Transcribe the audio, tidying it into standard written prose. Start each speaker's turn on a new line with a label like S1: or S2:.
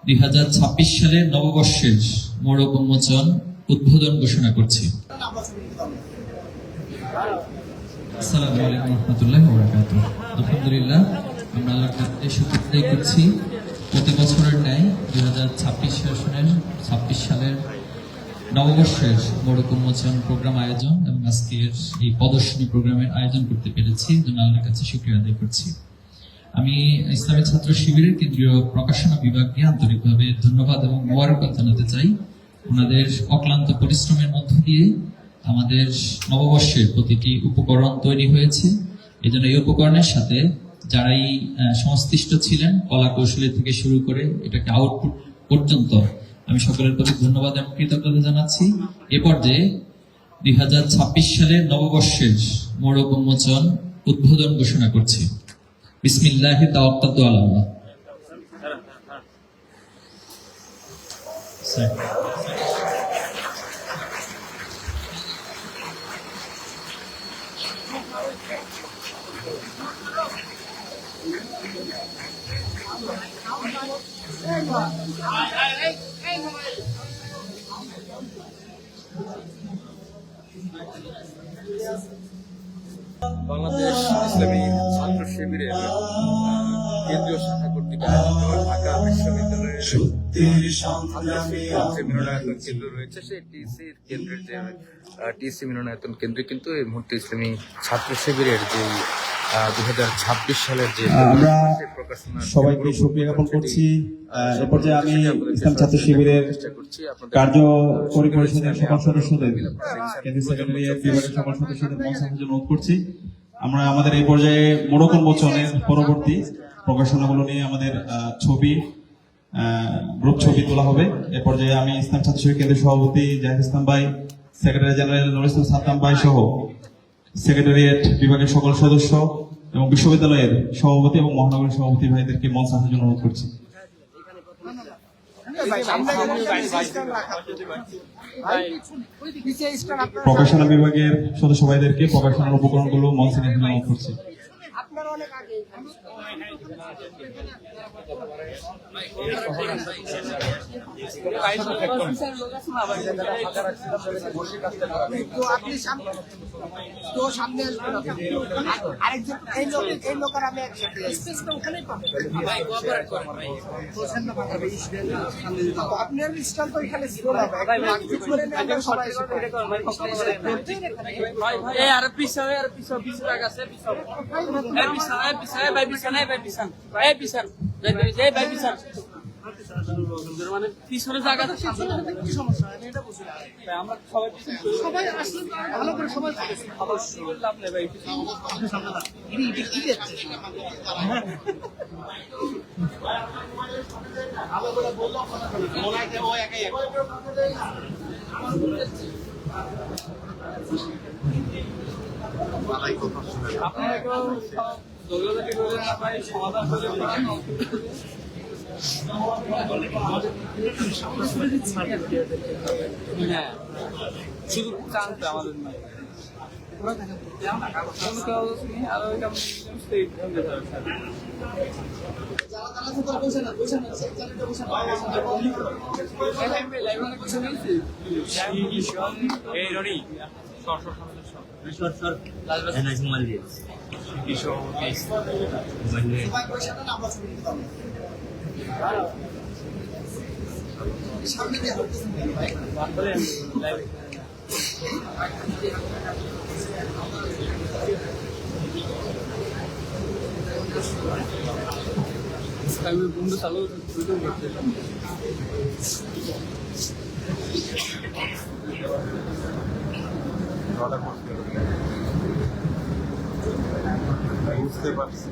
S1: 2026 সালের নববর্ষের মোড়ক উন্মোচন উদ্বোধন ঘোষণা করছি। আসসালামু আলাইকুম রহমতুল্লাহি ওয়া বারাকাতুহু। আলহামদুলিল্লাহ, আমরা আল্লাহর কাছে শুকর আদায় করছি। প্রতি বছরের ন্যায় 2026 সালের নববর্ষের মোড়ক উন্মোচন প্রোগ্রাম আয়োজন এবং আজকের এই প্রদর্শনী প্রোগ্রামের আয়োজন করতে পেরেছি, জন্য আল্লাহর কাছে শুকরিয়া আদায় করছি। আমি ইসলামী ছাত্র শিবিরের কেন্দ্রীয় প্রকাশনা বিভাগকে আন্তরিকভাবে ধন্যবাদ এবং মোবারকবাদ জানাতে চাই। ওনাদের অক্লান্ত পরিশ্রমের মধ্য দিয়ে আমাদের নববর্ষের প্রতিটি উপকরণ তৈরি হয়েছে। এই জন্য এই উপকরণের সাথে যারাই সংশ্লিষ্ট ছিলেন, কলা কৌশলী থেকে শুরু করে এটাকে আউটপুট পর্যন্ত, আমি সকলের প্রতি ধন্যবাদ এবং কৃতজ্ঞতা জানাচ্ছি। এ পর্যায়ে 2026 সালের নববর্ষের মোড়ক উন্মোচন উদ্বোধন ঘোষণা করছি। বিসমিল্লাহি তাওয়াক্কালতু আলাল্লাহ।
S2: বাংলাদেশ ইসলামী ছাত্র শিবিরের কেন্দ্রীয় শাখা কর্তৃক আয়োজিত ঢাকা বিশ্ববিদ্যালয়ের যে মিলনায়তন কেন্দ্র রয়েছে, সেই টিসির কেন্দ্রের যে টিসি মিলনায়তন কেন্দ্রে কিন্তু এই মুহূর্তে ইসলামী ছাত্র শিবিরের যে 2026 সালের যে
S3: আমরা সবাইকে শুকরিয়া জ্ঞাপন করছি। এ পর্যায়ে আমি ইসলাম ছাত্র শিবিরের কার্যকরী পরিষদের সকল সদস্যদের, কেন্দ্রীয় সেক্রেটারিয়েট বিভাগের সকল সদস্যদের মঞ্চে আসার জন্য অনুরোধ করছি। আমরা আমাদের এই পর্যায়ে মোড়ক উন্মোচনের পরবর্তী প্রকাশনাগুলো নিয়ে আমাদের ছবি, গ্রুপ ছবি তোলা হবে। এ পর্যায়ে আমি ইসলাম ছাত্র শিবির কেন্দ্রীয় সভাপতি জাহিদ ইসলাম ভাই, সেক্রেটারি জেনারেল নুরুল ইসলাম সাদ্দাম ভাই সহ সেক্রেটারিয়েট বিভাগের সকল সদস্য এবং বিশ্ববিদ্যালয়ের সভাপতি এবং মহানগরীর সভাপতি ভাইদেরকে মঞ্চ আসার জন্য অনুরোধ করছি। প্রকাশনা বিভাগের সদস্য ভাইদেরকে প্রকাশনার উপকরণগুলো মঞ্চে নিয়ে অনুরোধ করছি।
S4: মানে পিছনে জায়গা আমরা সবাই আসলে ভালো করে সবাই অবশ্যই লাভ নেই ভাই। আপনারা দৌলতাকে সমাধান করে হ্যাঁ, শুধু জানতে আমাদের নয়, বন্ধু চালু
S2: বুঝতে পারছি।